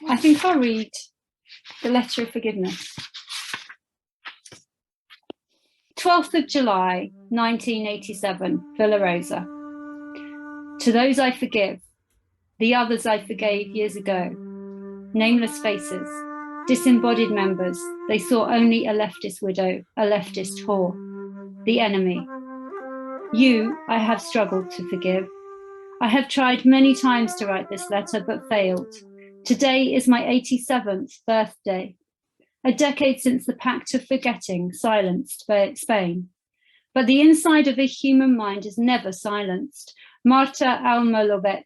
I think I'll read the letter of forgiveness. 12th of July, 1987, Villa Rosa. To those I forgive, the others I forgave years ago, nameless faces, disembodied members, they saw only a leftist widow, a leftist whore, the enemy. You, I have struggled to forgive. I have tried many times to write this letter, but failed. Today is my 87th birthday, a decade since the Pact of Forgetting silenced Spain. But the inside of a human mind is never silenced. Marta Alma Lobet,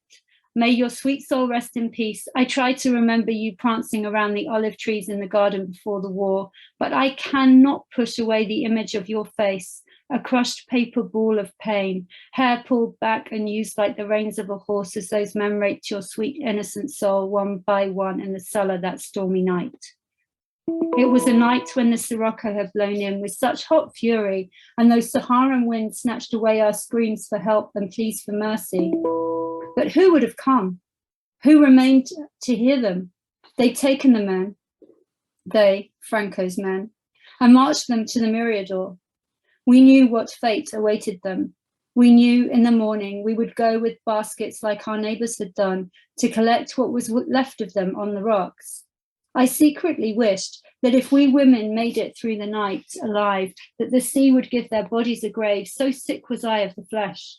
may your sweet soul rest in peace. I tried to remember you prancing around the olive trees in the garden before the war, but I cannot push away the image of your face, a crushed paper ball of pain, hair pulled back and used like the reins of a horse as those men raped your sweet innocent soul one by one in the cellar that stormy night. It was a night when the Sirocco had blown in with such hot fury, and those Saharan winds snatched away our screams for help and pleas for mercy. But who would have come? Who remained to hear them? They'd taken the men, they, Franco's men, and marched them to the Mirador. We knew what fate awaited them. We knew in the morning we would go with baskets like our neighbors had done to collect what was left of them on the rocks. I secretly wished that if we women made it through the night alive, that the sea would give their bodies a grave, so sick was I of the flesh.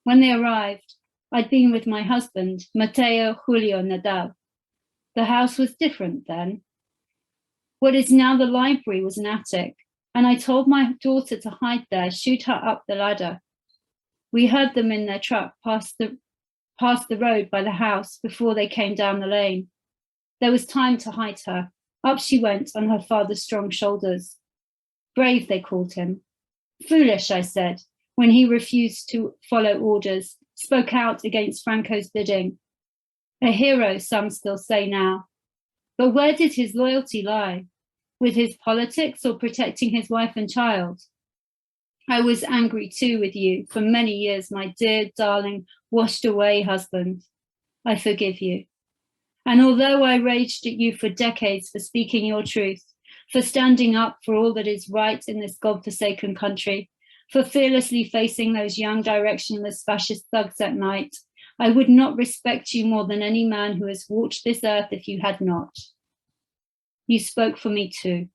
When they arrived, I'd been with my husband, Mateo Julio Nadal. The house was different then. What is now the library was an attic, and I told my daughter to hide there, shoot her up the ladder. We heard them in their truck past the road by the house before they came down the lane. There was time to hide her. Up she went on her father's strong shoulders. Brave, they called him. Foolish, I said, when he refused to follow orders, spoke out against Franco's bidding. A hero, some still say now. But where did his loyalty lie? With his politics or protecting his wife and child? I was angry too with you for many years, my dear, darling, washed away husband. I forgive you. And although I raged at you for decades for speaking your truth, for standing up for all that is right in this God-forsaken country, for fearlessly facing those young directionless fascist thugs at night, I would not respect you more than any man who has walked this earth if you had not. You spoke for me too,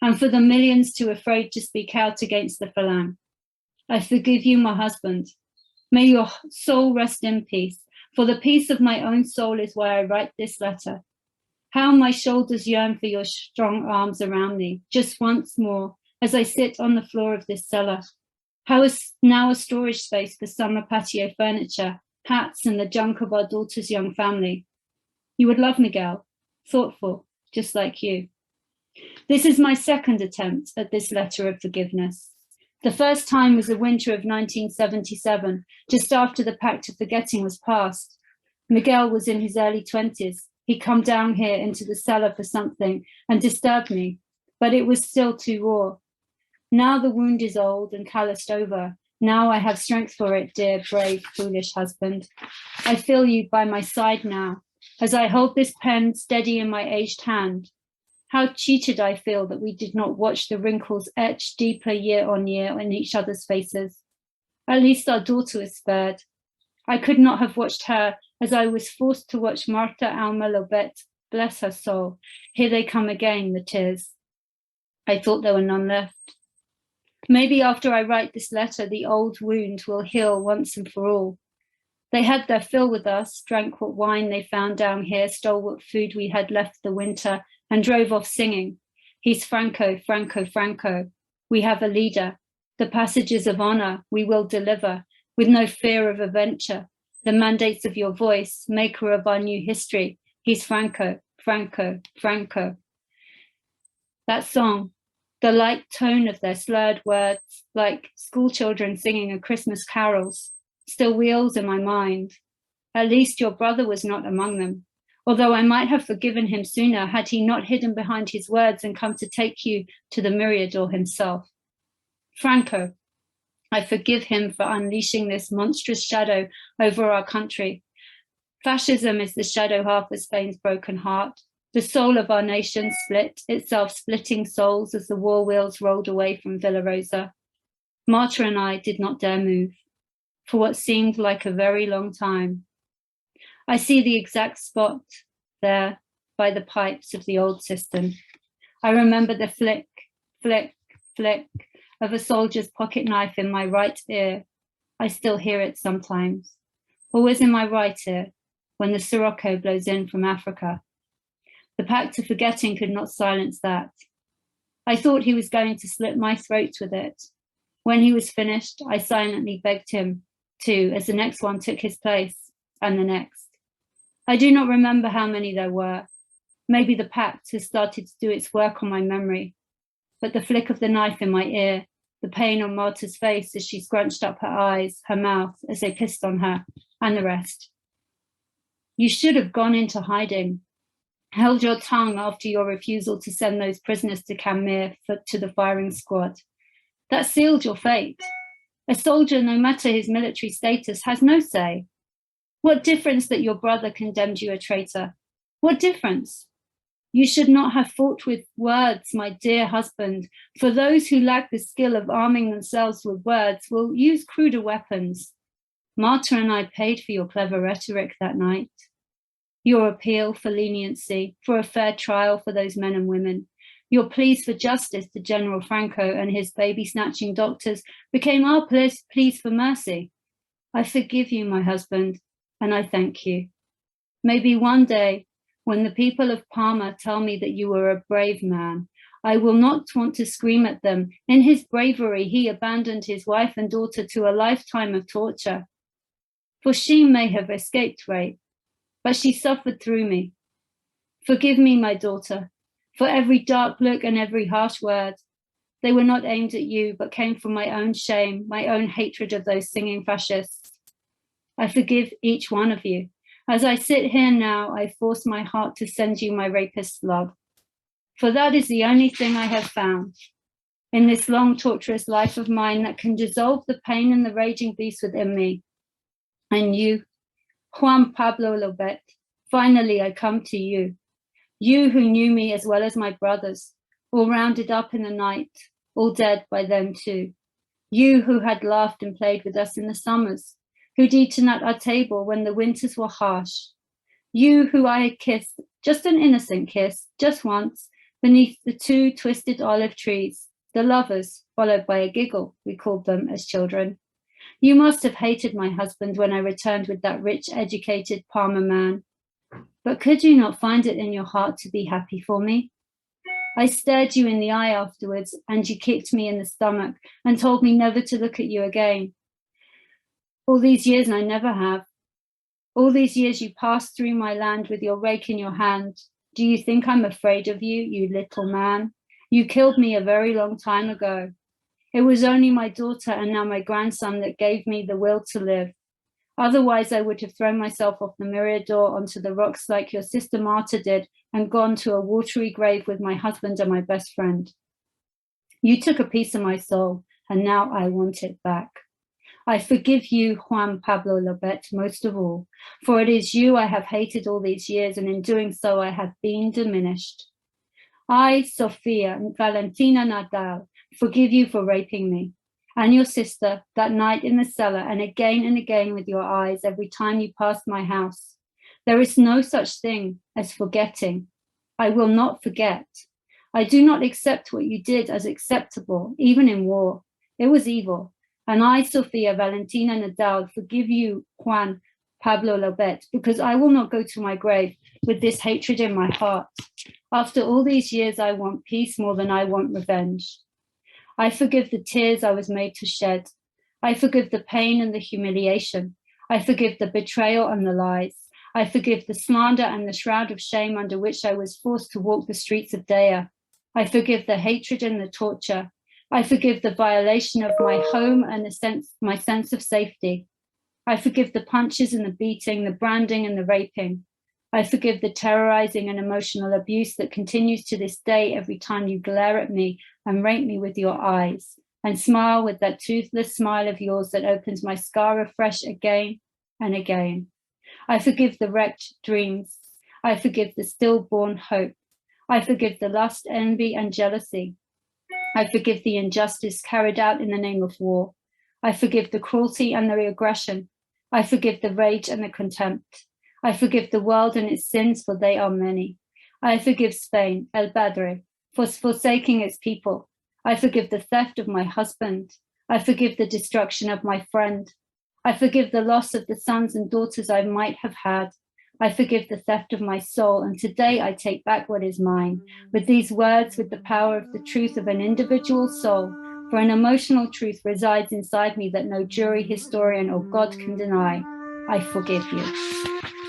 and for the millions too afraid to speak out against the Falang. I forgive you, my husband. May your soul rest in peace. For the peace of my own soul is why I write this letter. How my shoulders yearn for your strong arms around me, just once more, as I sit on the floor of this cellar. How is now a storage space for summer patio furniture, hats, and the junk of our daughter's young family. You would love Miguel, thoughtful, just like you. This is my second attempt at this letter of forgiveness. The first time was the winter of 1977, just after the Pact of Forgetting was passed. Miguel was in his early 20s. He'd come down here into the cellar for something and disturbed me, but it was still too raw. Now the wound is old and calloused over. Now I have strength for it, dear, brave, foolish husband. I feel you by my side now, as I hold this pen steady in my aged hand. How cheated I feel that we did not watch the wrinkles etch deeper year on year in each other's faces. At least our daughter was spared. I could not have watched her as I was forced to watch Marta Alma Lobet, bless her soul. Here they come again, the tears. I thought there were none left. Maybe after I write this letter, the old wound will heal once and for all. They had their fill with us, drank what wine they found down here, stole what food we had left the winter, and drove off singing. He's Franco, Franco, Franco. We have a leader. The passages of honor we will deliver, with no fear of adventure. The mandates of your voice, maker of our new history. He's Franco, Franco, Franco. That song, the light tone of their slurred words, like school children singing a Christmas carols, still wheels in my mind. At least your brother was not among them. Although I might have forgiven him sooner had he not hidden behind his words and come to take you to the Mirador himself. Franco, I forgive him for unleashing this monstrous shadow over our country. Fascism is the shadow half of Spain's broken heart, the soul of our nation split, itself splitting souls as the war wheels rolled away from Villa Rosa. Marta and I did not dare move, for what seemed like a very long time. I see the exact spot there by the pipes of the old cistern. I remember the flick, flick, flick of a soldier's pocket knife in my right ear. I still hear it sometimes. Always in my right ear, when the sirocco blows in from Africa. The pact of forgetting could not silence that. I thought he was going to slit my throat with it. When he was finished, I silently begged him to, as the next one took his place, and the next. I do not remember how many there were. Maybe the pact has started to do its work on my memory, but the flick of the knife in my ear, the pain on Marta's face as she scrunched up her eyes, her mouth, as they pissed on her, and the rest. You should have gone into hiding, held your tongue after your refusal to send those prisoners to Camir to the firing squad. That sealed your fate. A soldier, no matter his military status, has no say. What difference that your brother condemned you a traitor? What difference? You should not have fought with words, my dear husband, for those who lack the skill of arming themselves with words will use cruder weapons. Marta and I paid for your clever rhetoric that night. Your appeal for leniency, for a fair trial for those men and women, your pleas for justice to General Franco and his baby-snatching doctors became our pleas for mercy. I forgive you, my husband, and I thank you. Maybe one day, when the people of Parma tell me that you were a brave man, I will not want to scream at them. In his bravery, he abandoned his wife and daughter to a lifetime of torture. For she may have escaped rape, but she suffered through me. Forgive me, my daughter, for every dark look and every harsh word. They were not aimed at you, but came from my own shame, my own hatred of those singing fascists. I forgive each one of you. As I sit here now, I force my heart to send you my rapist's love. For that is the only thing I have found in this long, torturous life of mine that can dissolve the pain and the raging beast within me. And you, Juan Pablo Lobet, finally I come to you. You who knew me as well as my brothers, all rounded up in the night, all dead by them too. You who had laughed and played with us in the summers, who'd eaten at our table when the winters were harsh. You who I had kissed, just an innocent kiss, just once, beneath the two twisted olive trees, the lovers, followed by a giggle, we called them as children. You must have hated my husband when I returned with that rich, educated Parma man. But could you not find it in your heart to be happy for me? I stared you in the eye afterwards, and you kicked me in the stomach and told me never to look at you again. All these years I never have. All these years you passed through my land with your rake in your hand. Do you think I'm afraid of you, you little man? You killed me a very long time ago. It was only my daughter and now my grandson that gave me the will to live. Otherwise, I would have thrown myself off the Mirador onto the rocks like your sister Marta did and gone to a watery grave with my husband and my best friend. You took a piece of my soul, and now I want it back. I forgive you, Juan Pablo Lobet, most of all, for it is you I have hated all these years, and in doing so I have been diminished. I, Sofia and Valentina Nadal, forgive you for raping me, and your sister that night in the cellar, and again with your eyes every time you passed my house. There is no such thing as forgetting. I will not forget. I do not accept what you did as acceptable, even in war. It was evil. And I, Sofia Valentina Nadal, forgive you, Juan Pablo Lobet, because I will not go to my grave with this hatred in my heart. After all these years, I want peace more than I want revenge. I forgive the tears I was made to shed. I forgive the pain and the humiliation. I forgive the betrayal and the lies. I forgive the slander and the shroud of shame under which I was forced to walk the streets of Dea. I forgive the hatred and the torture. I forgive the violation of my home and my sense of safety. I forgive the punches and the beating, the branding and the raping. I forgive the terrorizing and emotional abuse that continues to this day every time you glare at me and rape me with your eyes and smile with that toothless smile of yours that opens my scar afresh again and again. I forgive the wrecked dreams. I forgive the stillborn hope. I forgive the lust, envy, and jealousy. I forgive the injustice carried out in the name of war. I forgive the cruelty and the aggression. I forgive the rage and the contempt. I forgive the world and its sins, for they are many. I forgive Spain, El Padre, for forsaking its people. I forgive the theft of my husband. I forgive the destruction of my friend. I forgive the loss of the sons and daughters I might have had. I forgive the theft of my soul, and today I take back what is mine. With these words, with the power of the truth of an individual soul, for an emotional truth resides inside me that no jury, historian, or God can deny. I forgive you.